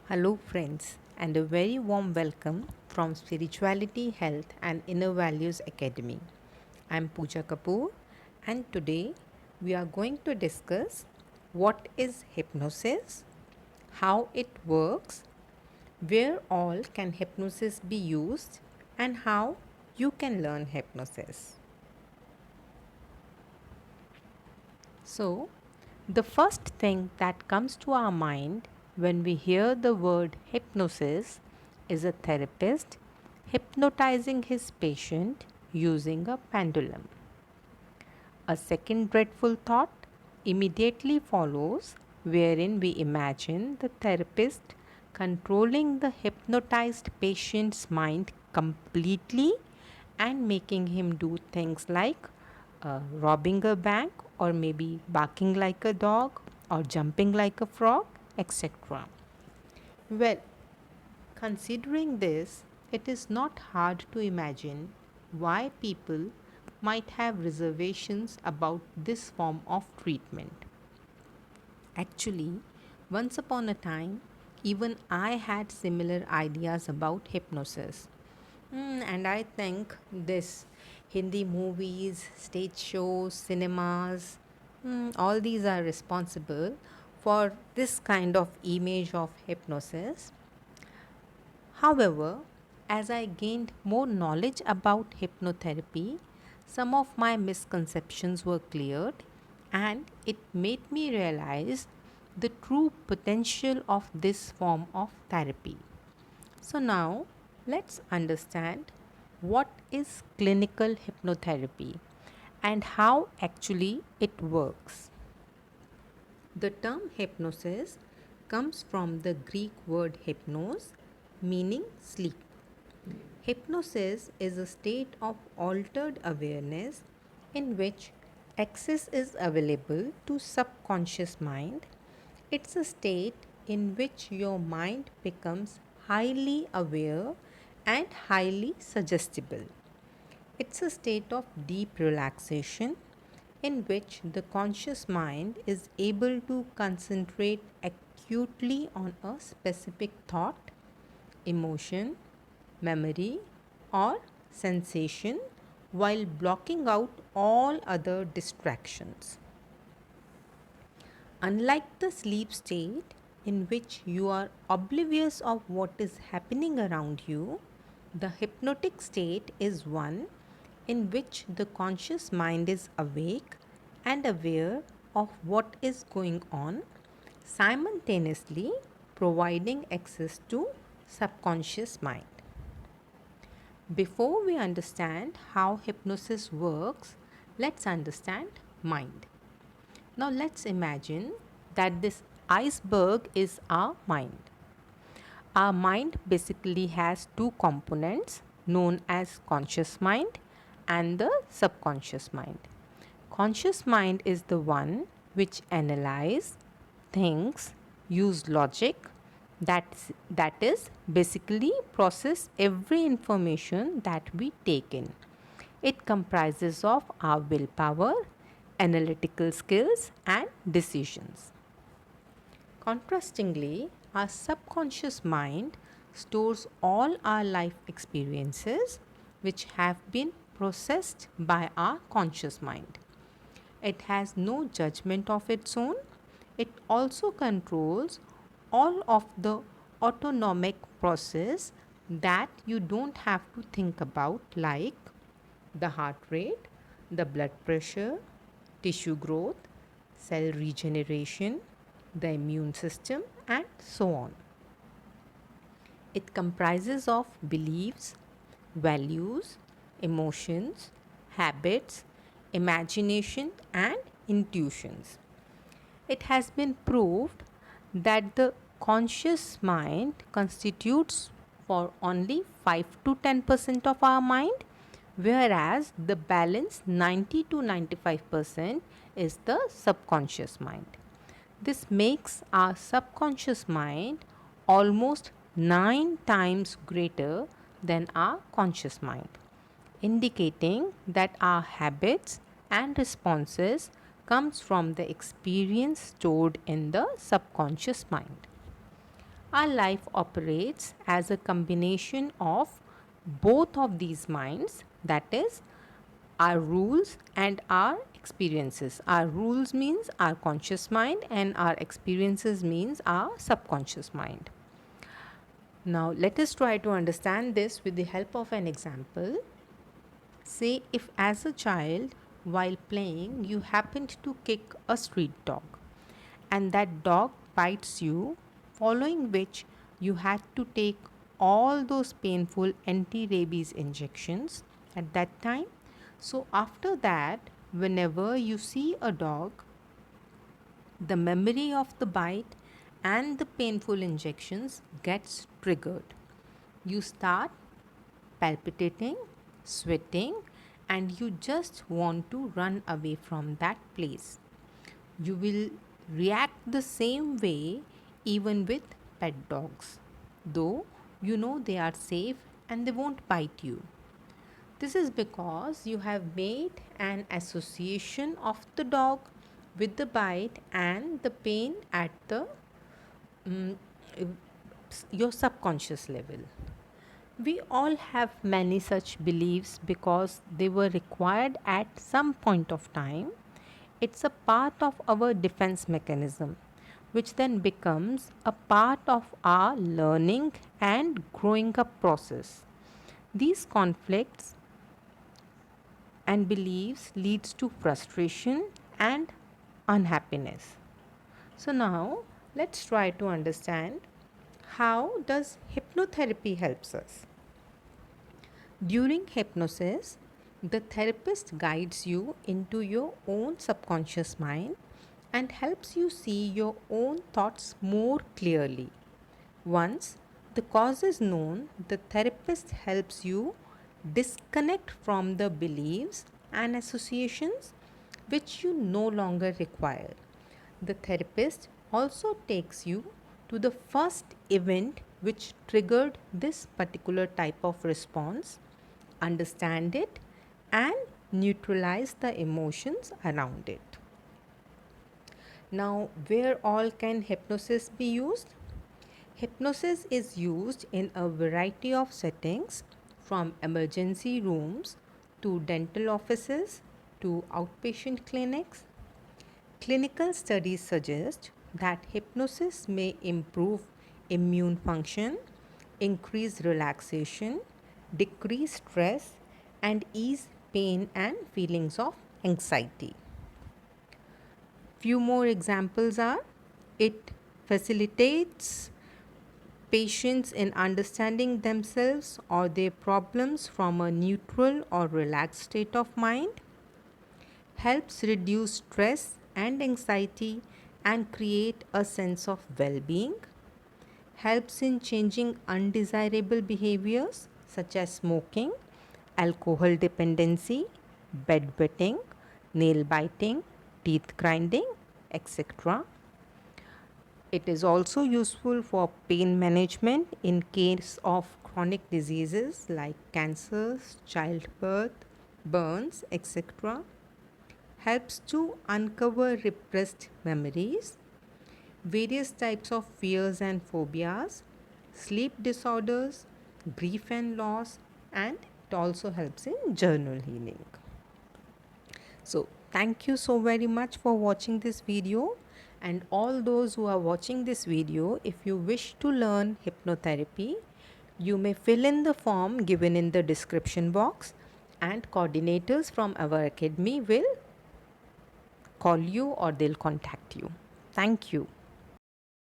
Hello, friends, and a very warm welcome from Spirituality, Health, and Inner Values Academy. I'm Pooja Kapoor, and today we are going to discuss what is hypnosis, how it works, where all can hypnosis be used, and how you can learn hypnosis. So, the first thing that comes to our mind when we hear the word hypnosis is a therapist hypnotizing his patient using a pendulum. A second dreadful thought immediately follows, wherein we imagine the therapist controlling the hypnotized patient's mind completely and making him do things like robbing a bank, or maybe barking like a dog, or jumping like a frog, etc. Well, considering this, it is not hard to imagine why people might have reservations about this form of treatment. Actually, once upon a time, even I had similar ideas about hypnosis. And I think this Hindi movies, stage shows, cinemas, all these are responsible for this kind of image of hypnosis. However, as I gained more knowledge about hypnotherapy, some of my misconceptions were cleared and it made me realize the true potential of this form of therapy. So, now let's understand what is clinical hypnotherapy and how actually it works. The term hypnosis comes from the Greek word hypnos, meaning sleep. Hypnosis is a state of altered awareness in which access is available to subconscious mind. It's a state in which your mind becomes highly aware and highly suggestible. It's a state of deep relaxation in which the conscious mind is able to concentrate acutely on a specific thought, emotion, memory, or sensation while blocking out all other distractions. Unlike the sleep state, in which you are oblivious of what is happening around you, the hypnotic state is one in which the conscious mind is awake and aware of what is going on, simultaneously providing access to subconscious mind. Before we understand how hypnosis works, let's understand mind. Now, let's imagine that this iceberg is our mind. Our mind basically has two components known as conscious mind and the subconscious mind. Conscious mind is the one which analyze, thinks, use logic, that is basically process every information that we take in. It comprises of our willpower, analytical skills, and decisions. Contrastingly, our subconscious mind stores all our life experiences which have been processed by our conscious mind. It has no judgment of its own. It also controls all of the autonomic process that you don't have to think about, like the heart rate, the blood pressure, tissue growth, cell regeneration, the immune system, and so on. It comprises of beliefs, values, emotions, habits, imagination, and intuitions. It has been proved that the conscious mind constitutes for only 5 to 10% of our mind, whereas the balance 90 to 95% is the subconscious mind. This makes our subconscious mind almost 9 times greater than our conscious mind, indicating that our habits and responses comes from the experience stored in the subconscious mind. Our life operates as a combination of both of these minds, that is, our rules and our experiences. Our rules means our conscious mind, and our experiences means our subconscious mind. Now, let us try to understand this with the help of an example. Say, if as a child, while playing, you happened to kick a street dog, and that dog bites you, following which you had to take all those painful anti rabies injections at that time. So, after that, whenever you see a dog, the memory of the bite and the painful injections gets triggered. You start palpitating, sweating, and you just want to run away from that place. You will react the same way even with pet dogs, though you know they are safe and they won't bite you. This is because you have made an association of the dog with the bite and the pain at the mm, your subconscious level. We all have many such beliefs because they were required at some point of time. It's a part of our defense mechanism, which then becomes a part of our learning and growing up process. These conflicts and beliefs leads to frustration and unhappiness. So now let's try to understand how does hypnotherapy helps us. During hypnosis, the therapist guides you into your own subconscious mind and helps you see your own thoughts more clearly. Once the cause is known, the therapist helps you disconnect from the beliefs and associations which you no longer require. The therapist also takes you to the first event which triggered this particular type of response, understand it, and neutralize the emotions around it. Now, where all can hypnosis be used? Hypnosis is used in a variety of settings, from emergency rooms to dental offices to outpatient clinics. Clinical studies suggest that hypnosis may improve immune function, increase relaxation, decrease stress, and ease pain and feelings of anxiety. Few more examples are: it facilitates patients in understanding themselves or their problems from a neutral or relaxed state of mind, helps reduce stress and anxiety and create a sense of well being, helps in changing undesirable behaviors such as smoking, alcohol dependency, bedwetting, nail biting, teeth grinding, etc. It is also useful for pain management in case of chronic diseases like cancers, childbirth, burns, etc. Helps to uncover repressed memories, various types of fears and phobias, sleep disorders, grief and loss, and it also helps in journal healing. So, thank you so very much for watching this video. And all those who are watching this video, if you wish to learn hypnotherapy, you may fill in the form given in the description box, and coordinators from our academy will call you or they'll contact you. Thank you.